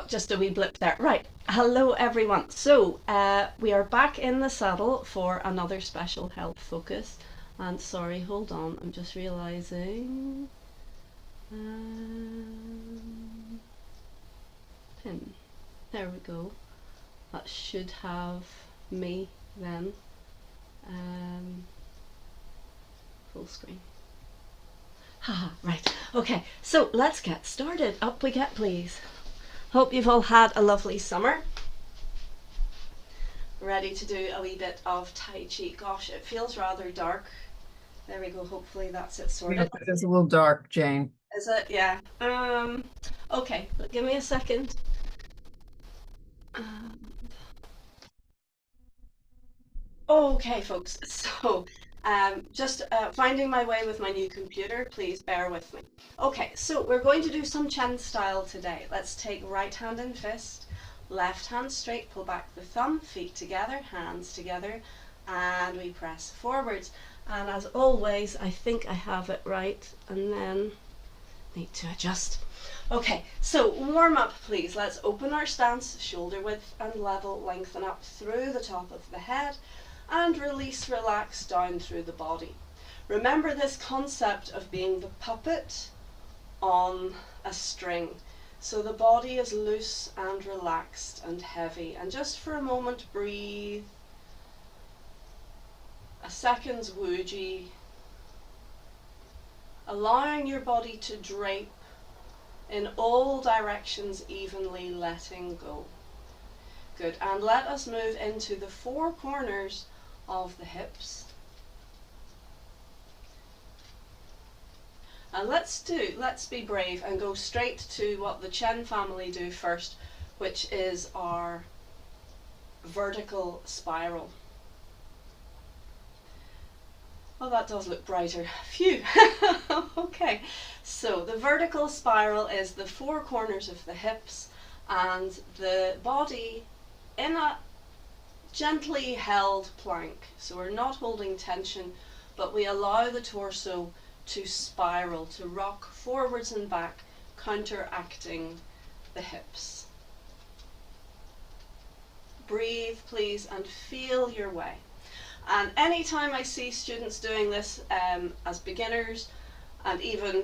just a wee blip there. Right, hello everyone. So we are back in the saddle for another special health focus. And sorry, hold on, I'm just realising. Pin. There we go. That should have me then. Full screen. Haha, right. Okay, so let's get started. Up we get, please. Hope you've all had a lovely summer. Ready to do a wee bit of Tai Chi. Gosh, it feels rather dark. There we go. Hopefully that's it sorted. Yeah, it's a little dark, Jane. Is it? Yeah. Okay, give me a second. Okay, folks. So, just finding my way with my new computer. Please bear with me. Okay, so we're going to do some Chen style today. Let's take right hand in fist, left hand straight, pull back the thumb, feet together, hands together, and we press forwards. And as always, I think I have it right, and then need to adjust. Okay, so warm up, please. Let's open our stance, shoulder width and level, lengthen up through the top of the head, and release, relax down through the body. Remember this concept of being the puppet on a string. So the body is loose and relaxed and heavy. And just for a moment, breathe. A second's wuji. Allowing your body to drape in all directions evenly, letting go. Good, and let us move into the four corners of the hips. And let's be brave and go straight to what the Chen family do first, which is our vertical spiral. Oh, that does look brighter. Phew. Okay, so the vertical spiral is the four corners of the hips and the body in a gently held plank. So we're not holding tension, but we allow the torso to spiral, to rock forwards and back, counteracting the hips. Breathe, please, and feel your way. And anytime I see students doing this as beginners and even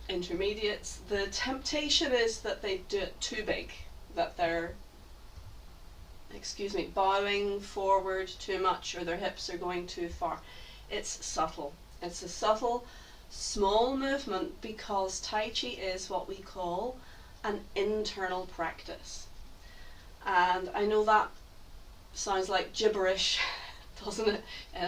intermediates, the temptation is that they do it too big, that they're bowing forward too much, or their hips are going too far. It's subtle. It's a subtle, small movement because Tai Chi is what we call an internal practice. And I know that sounds like gibberish, doesn't it?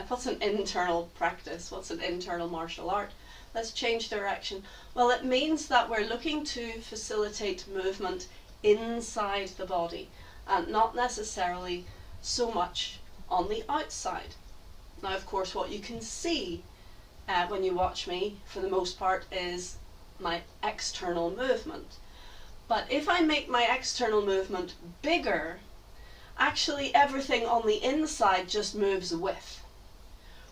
What's an internal practice? What's an internal martial art? Let's change direction. Well, it means that we're looking to facilitate movement inside the body and not necessarily so much on the outside. Now, of course, what you can see when you watch me, for the most part, is my external movement. But if I make my external movement bigger, actually everything on the inside just moves with.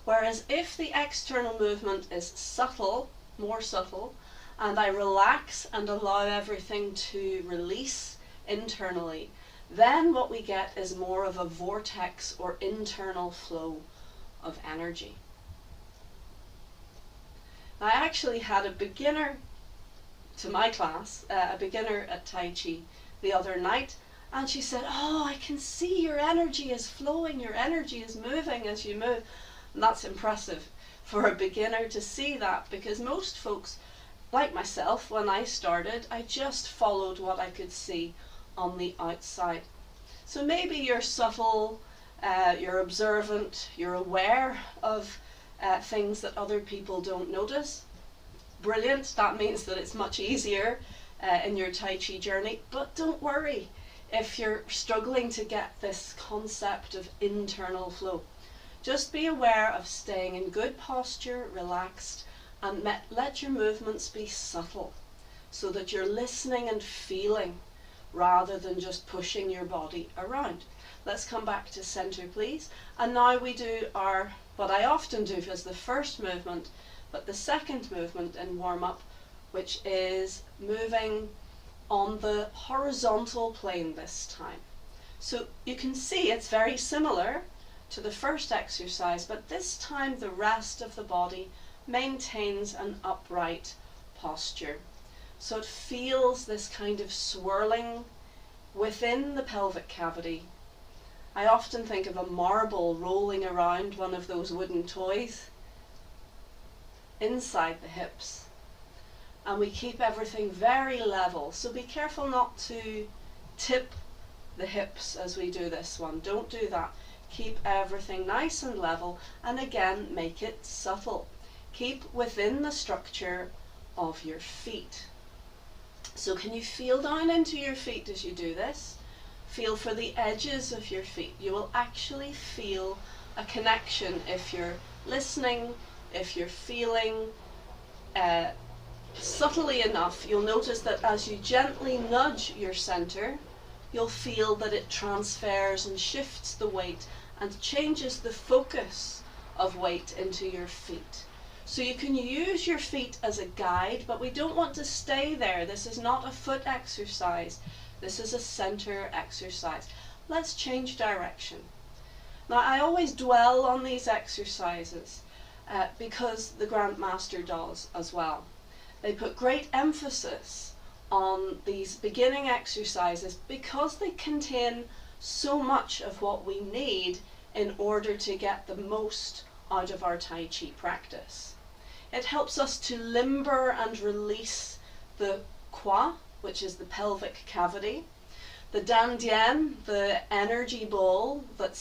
Whereas if the external movement is subtle, more subtle, and I relax and allow everything to release internally, then what we get is more of a vortex or internal flow of energy. I actually had a beginner to my class, a beginner at Tai Chi, the other night, and she said, "Oh, I can see your energy is flowing, your energy is moving as you move." And that's impressive for a beginner to see that, because most folks, like myself, when I started, I just followed what I could see on the outside. So maybe you're subtle, you're observant, you're aware of things that other people don't notice. Brilliant, that means that it's much easier in your Tai Chi journey, but don't worry if you're struggling to get this concept of internal flow. Just be aware of staying in good posture, relaxed, and let your movements be subtle so that you're listening and feeling rather than just pushing your body around. Let's come back to center, please. And now we do what I often do as the first movement, but the second movement in warm-up, which is moving on the horizontal plane this time. So you can see it's very similar to the first exercise, but this time the rest of the body maintains an upright posture. So it feels this kind of swirling within the pelvic cavity. I often think of a marble rolling around one of those wooden toys inside the hips. And we keep everything very level. So be careful not to tip the hips as we do this one. Don't do that. Keep everything nice and level, and again, make it subtle. Keep within the structure of your feet. So can you feel down into your feet as you do this? Feel for the edges of your feet. You will actually feel a connection if you're listening, if you're feeling subtly enough. You'll notice that as you gently nudge your center, you'll feel that it transfers and shifts the weight and changes the focus of weight into your feet. So you can use your feet as a guide, but we don't want to stay there. This is not a foot exercise. This is a center exercise. Let's change direction. Now, I always dwell on these exercises because the Grandmaster does as well. They put great emphasis on these beginning exercises because they contain so much of what we need in order to get the most out of our Tai Chi practice. It helps us to limber and release the Qua, which is the pelvic cavity. The Dandian, the energy ball that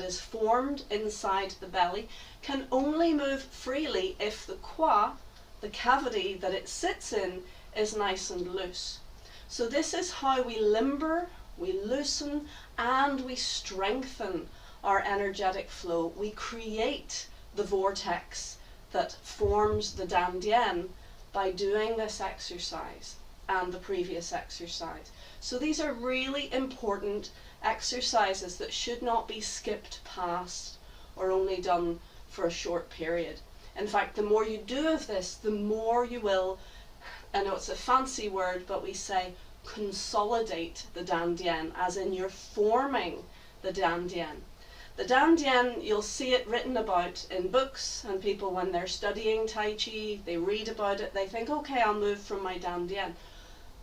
is formed inside the belly, can only move freely if the Qua, the cavity that it sits in, is nice and loose. So this is how we limber, we loosen, and we strengthen our energetic flow. We create the vortex that forms the Dandian by doing this exercise and the previous exercise. So these are really important exercises that should not be skipped past or only done for a short period. In fact, the more you do of this, the more you will, I know it's a fancy word, but we say consolidate the Dandian, as in you're forming the Dandian. The Dandian, you'll see it written about in books, and people when they're studying Tai Chi, they read about it, they think, okay, I'll move from my Dandian.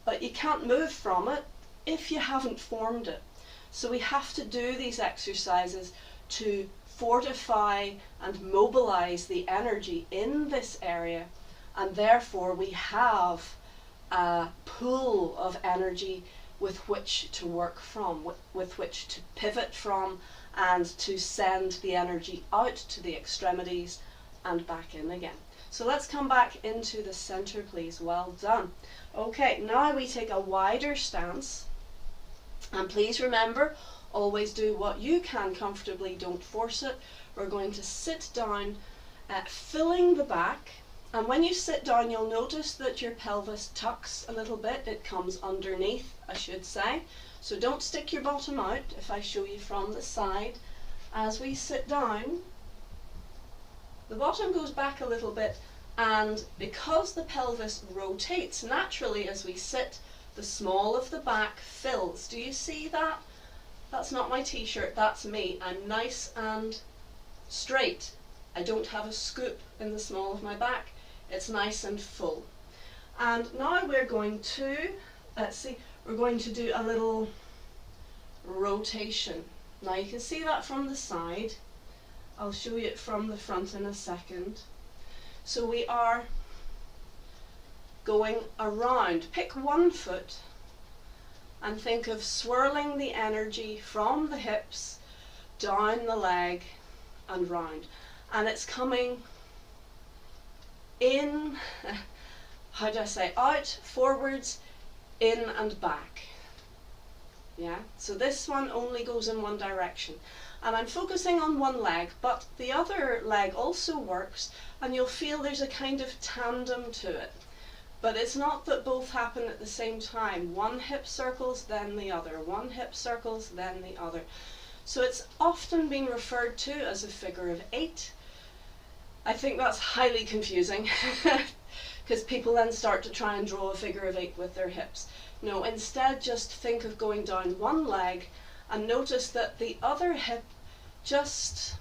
But you can't move from it if you haven't formed it. So we have to do these exercises to fortify and mobilize the energy in this area, and therefore we have a pool of energy with which to work from, with which to pivot from, and to send the energy out to the extremities and back in again. So let's come back into the center, please. Well done. Okay, now we take a wider stance, and please remember, always do what you can comfortably, don't force it. We're going to sit down, filling the back, and when you sit down you'll notice that your pelvis tucks a little bit. It comes underneath, I should say. So don't stick your bottom out if I show you from the side. As we sit down, the bottom goes back a little bit, and because the pelvis rotates naturally as we sit, the small of the back fills. Do you see that? That's not my t-shirt, that's me. I'm nice and straight. I don't have a scoop in the small of my back. It's nice and full. And now we're going to, we're going to do a little rotation. Now you can see that from the side. I'll show you it from the front in a second. So we are going around. Pick one foot and think of swirling the energy from the hips down the leg and round. And it's coming in, how do I say, out, forwards, in and back. Yeah, so this one only goes in one direction. And I'm focusing on one leg, but the other leg also works, and you'll feel there's a kind of tandem to it. But it's not that both happen at the same time. One hip circles, then the other. One hip circles, then the other. So it's often been referred to as a figure of 8. I think that's highly confusing because people then start to try and draw a figure of 8 with their hips. No, instead just think of going down one leg and notice that the other hip just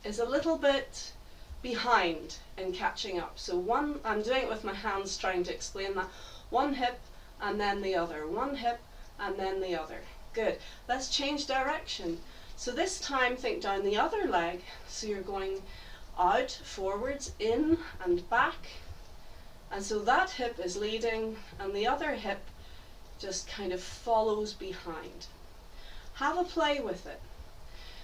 is a little bit behind in catching up. So one, I'm doing it with my hands trying to explain that. One hip and then the other. One hip and then the other. Good. Let's change direction. So this time think down the other leg. So you're going out, forwards, in and back. And so that hip is leading and the other hip just kind of follows behind. Have a play with it.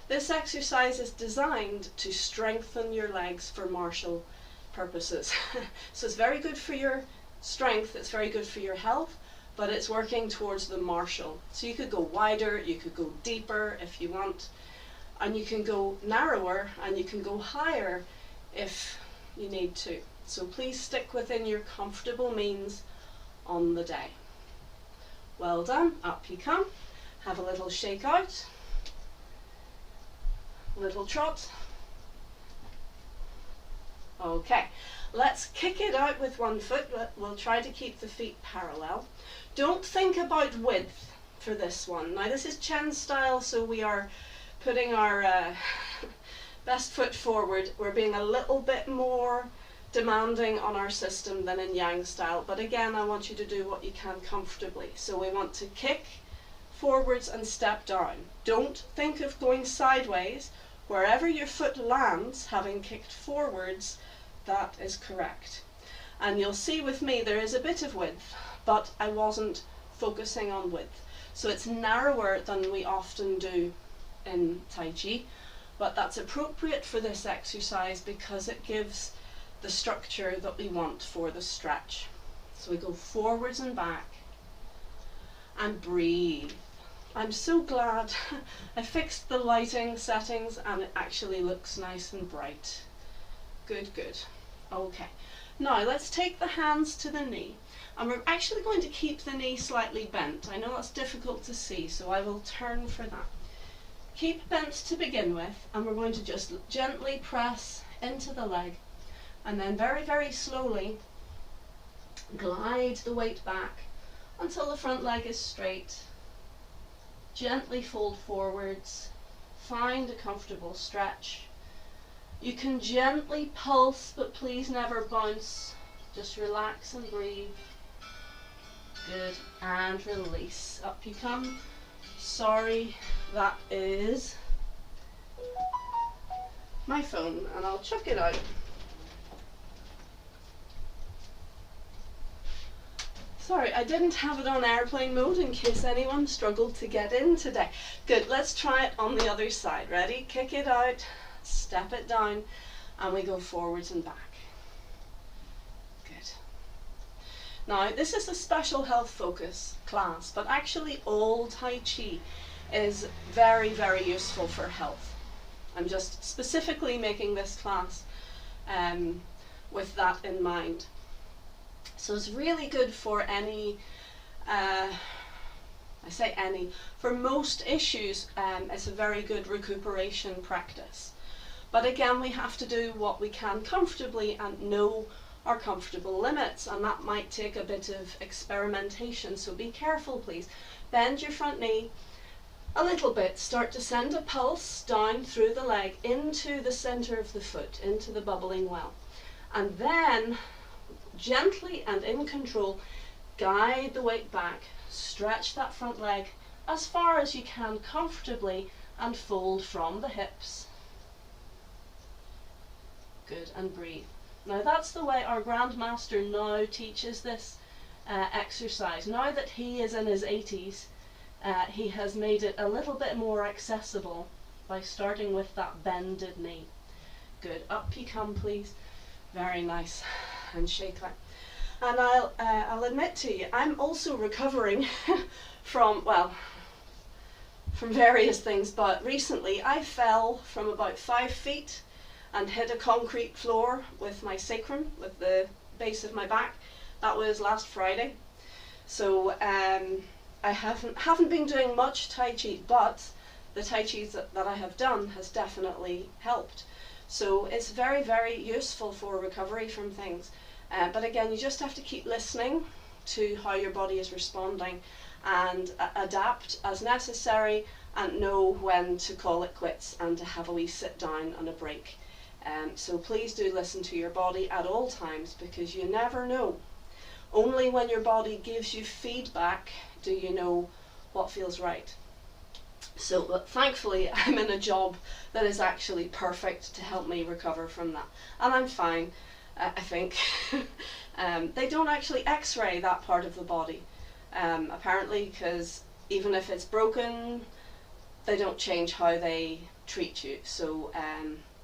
This exercise is designed to strengthen your legs for martial purposes. So it's very good for your strength, it's very good for your health, but it's working towards the martial. So you could go wider, you could go deeper if you want, and you can go narrower and you can go higher if you need to. So please stick within your comfortable means on the day. Well done, up you come. Have a little shake out. Little trot. Okay, let's kick it out with one foot. We'll try to keep the feet parallel. Don't think about width for this one. Now this is Chen style, so we are putting our best foot forward. We're being a little bit more demanding on our system than in Yang style, but again I want you to do what you can comfortably. So we want to kick forwards and step down. Don't think of going sideways. Wherever your foot lands, having kicked forwards, that is correct. And you'll see with me there is a bit of width, but I wasn't focusing on width. So it's narrower than we often do in Tai Chi, but that's appropriate for this exercise because it gives the structure that we want for the stretch. So we go forwards and back and breathe. I'm so glad I fixed the lighting settings and it actually looks nice and bright. Good, good. Okay, now let's take the hands to the knee, and we're actually going to keep the knee slightly bent. I know that's difficult to see, so I will turn for that. Keep bent to begin with, and we're going to just gently press into the leg, and then very, very slowly glide the weight back until the front leg is straight. Gently fold forwards, find a comfortable stretch. You can gently pulse, but please never bounce. Just relax and breathe. Good, and release. Up you come. Sorry, that is my phone, and I'll chuck it out. Sorry, I didn't have it on airplane mode in case anyone struggled to get in today. Good, let's try it on the other side. Ready? Kick it out, step it down, and we go forwards and back. Good. Now, this is a special health focus class, but actually all Tai Chi is very, very useful for health. I'm just specifically making this class with that in mind. So it's really good for any, I say any, for most issues it's a very good recuperation practice. But again, we have to do what we can comfortably and know our comfortable limits, and that might take a bit of experimentation, so be careful please. Bend your front knee a little bit, start to send a pulse down through the leg into the center of the foot, into the bubbling well. And then gently and in control, guide the weight back, stretch that front leg as far as you can comfortably and fold from the hips. Good, and breathe. Now that's the way our Grandmaster now teaches this exercise. Now that he is in his 80s, he has made it a little bit more accessible by starting with that bended knee. Good, up you come please. Very nice. And shake that. And I'll admit to you, I'm also recovering from, well, from various things, but recently I fell from about 5 feet and hit a concrete floor with my sacrum, with the base of my back. That was last Friday. So I haven't been doing much Tai Chi, but the Tai Chi that I have done has definitely helped. So it's very, very useful for recovery from things. But again, you just have to keep listening to how your body is responding and adapt as necessary, and know when to call it quits and to have a wee sit down and a break. So please do listen to your body at all times, because you never know. Only when your body gives you feedback do you know what feels right. So thankfully I'm in a job that is actually perfect to help me recover from that, and I'm fine, I think. They don't actually x-ray that part of the body, apparently, because even if it's broken, they don't change how they treat you. So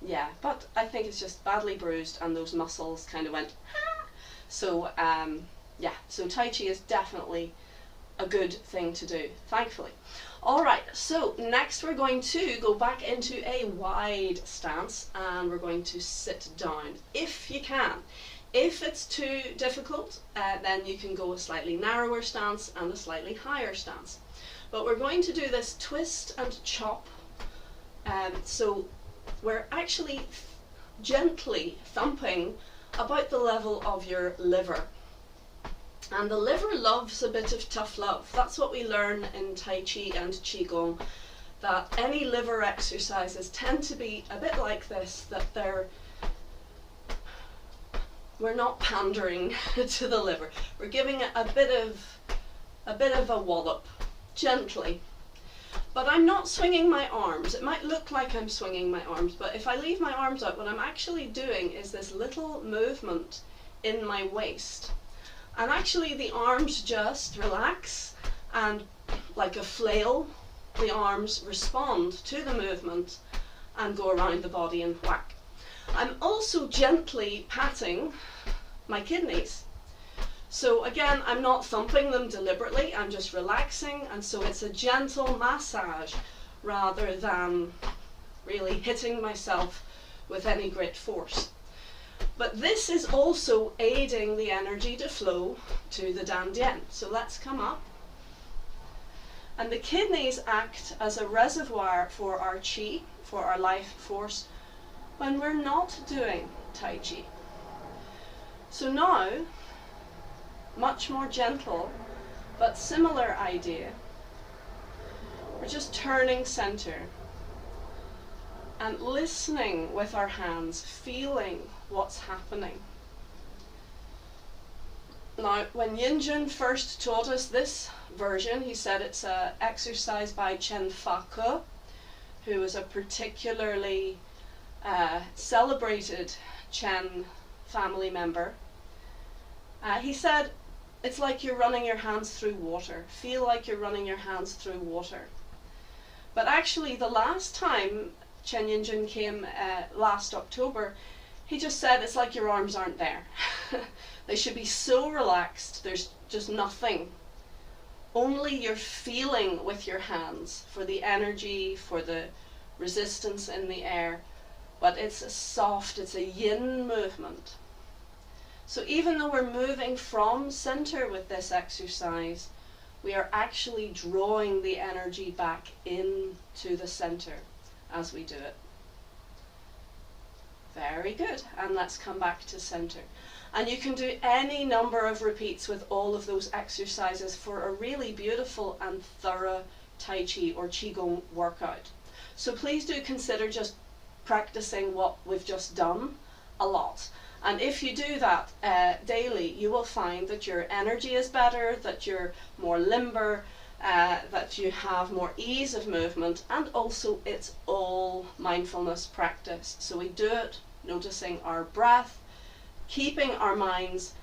yeah, but I think it's just badly bruised and those muscles kind of went so yeah, so Tai Chi is definitely a good thing to do, thankfully. Alright, so next we're going to go back into a wide stance, and we're going to sit down if you can. If it's too difficult, then you can go a slightly narrower stance and a slightly higher stance. But we're going to do this twist and chop. So we're actually gently thumping about the level of your liver. And the liver loves a bit of tough love. That's what we learn in Tai Chi and Qigong, that any liver exercises tend to be a bit like this, that we're not pandering to the liver. We're giving it a bit of a wallop, gently. But I'm not swinging my arms. It might look like I'm swinging my arms, but if I leave my arms out, what I'm actually doing is this little movement in my waist. And actually the arms just relax, and like a flail, the arms respond to the movement and go around the body and whack. I'm also gently patting my kidneys. So again, I'm not thumping them deliberately, I'm just relaxing, and so it's a gentle massage rather than really hitting myself with any great force. But this is also aiding the energy to flow to the dantian. So let's come up. And the kidneys act as a reservoir for our qi, for our life force, when we're not doing Tai Chi. So now, much more gentle, but similar idea. We're just turning center and listening with our hands, feeling what's happening. Now, when Yin first taught us this version, he said it's an exercise by Chen, who was a particularly celebrated Chen family member. He said it's like you're running your hands through water. Feel like you're running your hands through water. But actually, the last time Chen Yinjun came last October, he just said it's like your arms aren't there. They should be so relaxed, there's just nothing. Only you're feeling with your hands for the energy, for the resistance in the air. But it's a soft, it's a yin movement. So even though we're moving from center with this exercise, we are actually drawing the energy back into the center as we do it. Very good. And let's come back to center. And you can do any number of repeats with all of those exercises for a really beautiful and thorough Tai Chi or Qigong workout. So please do consider just practicing what we've just done a lot. And if you do that daily, you will find that your energy is better, that you're more limber, that you have more ease of movement, and also it's all mindfulness practice. So we do it noticing our breath, keeping our minds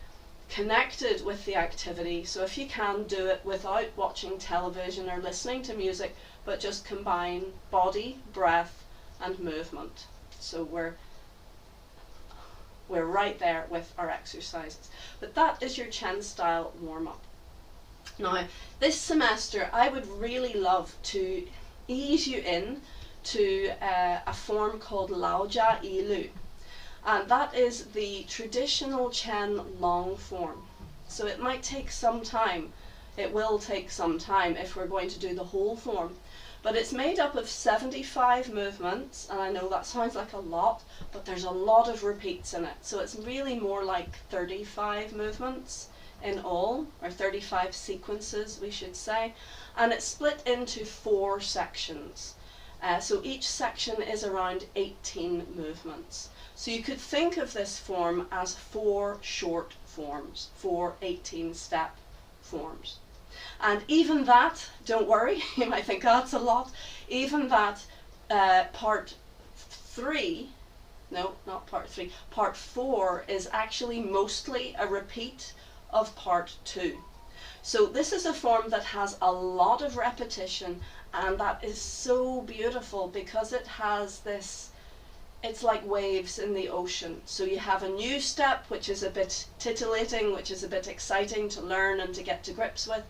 connected with the activity. So if you can, do it without watching television or listening to music, but just combine body, breath, and movement. So we're right there with our exercises. But that is your Chen style warm-up. Now, this semester I would really love to ease you in to a form called Lao Jia Yi Lu. And that is the traditional Chen long form. So it might take some time. It will take some time if we're going to do the whole form. But it's made up of 75 movements, and I know that sounds like a lot, but there's a lot of repeats in it. So it's really more like 35 movements in all, or 35 sequences we should say, and it's split into 4 sections. So each section is around 18 movements. So you could think of this form as 4 short forms, 4 18-step forms. And even that, don't worry, you might think that's a lot, even that part 3, no, not part 3, part 4 is actually mostly a repeat of part 2. So this is a form that has a lot of repetition, and that is so beautiful because it has this, it's like waves in the ocean. So you have a new step which is a bit titillating, which is a bit exciting to learn and to get to grips with.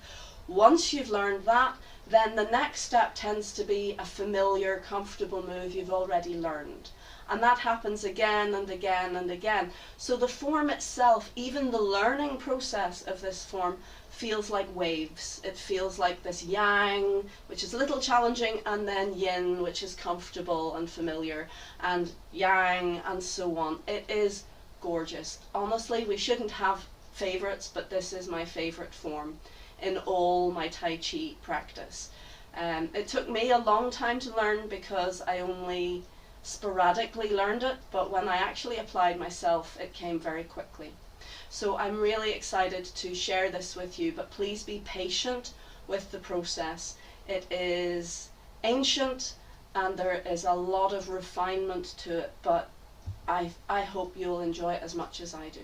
Once you've learned that, then the next step tends to be a familiar, comfortable move you've already learned. And that happens again and again and again. So the form itself, even the learning process of this form, feels like waves. It feels like this yang, which is a little challenging, and then yin, which is comfortable and familiar, and yang, and so on. It is gorgeous. Honestly, we shouldn't have favorites, but this is my favorite form in all my Tai Chi practice. It took me a long time to learn because I only sporadically learned it, but when I actually applied myself, it came very quickly. So I'm really excited to share this with you, but please be patient with the process. It is ancient and there is a lot of refinement to it, but I hope you'll enjoy it as much as I do.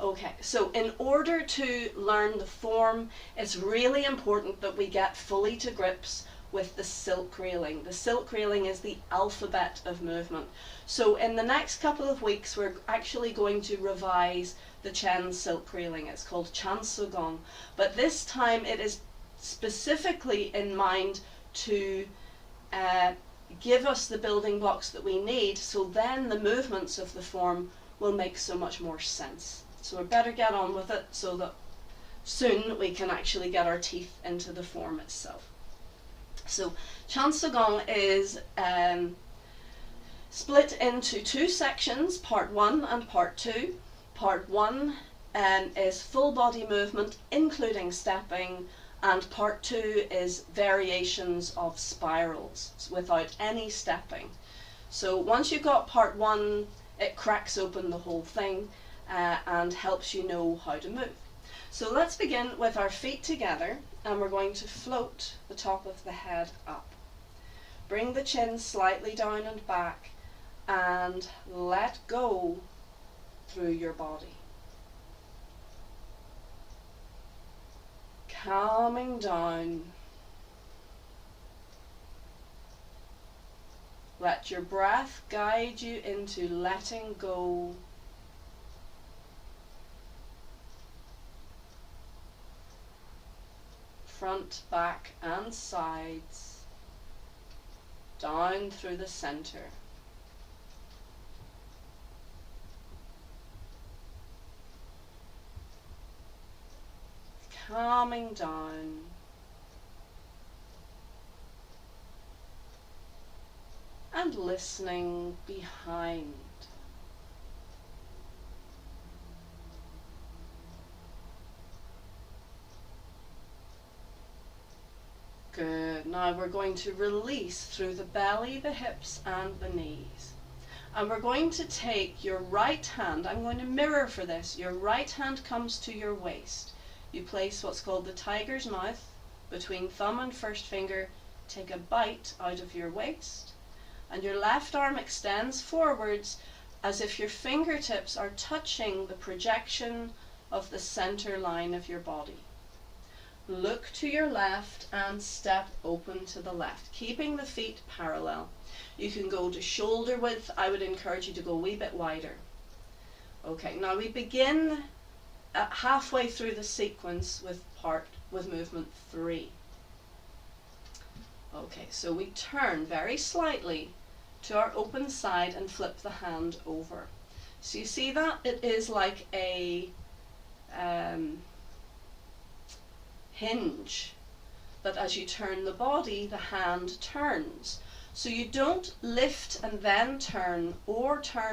Okay, so in order to learn the form, it's really important that we get fully to grips with the silk reeling. The silk reeling is the alphabet of movement. So in the next couple of weeks, we're actually going to revise the Chen silk reeling. It's called Chan Su Gong, but this time it is specifically in mind to give us the building blocks that we need, so then the movements of the form will make so much more sense. So we better get on with it so that soon we can actually get our teeth into the form itself. So Chan Su Gong is split into 2 sections, part 1 and part 2. Part 1 is full body movement, including stepping, and part 2 is variations of spirals without any stepping. So once you've got part 1, it cracks open the whole thing and helps you know how to move. So let's begin with our feet together, and we're going to float the top of the head up. Bring the chin slightly down and back, and let go through your body. Calming down. Let your breath guide you into letting go. Front, back and sides, down through the center. Calming down. And listening behind. Good. Now we're going to release through the belly, the hips and the knees. And we're going to take your right hand, I'm going to mirror for this, your right hand comes to your waist. You place what's called the tiger's mouth between thumb and first finger, take a bite out of your waist, and your left arm extends forwards as if your fingertips are touching the projection of the center line of your body. Look to your left and step open to the left, keeping the feet parallel. You can go to shoulder width. I would encourage you to go a wee bit wider. Okay, now we begin halfway through the sequence with movement 3. Okay, so we turn very slightly to our open side and flip the hand over. So you see that? It is like a hinge. that as you turn the body, the hand turns. So you don't lift and then turn, or turn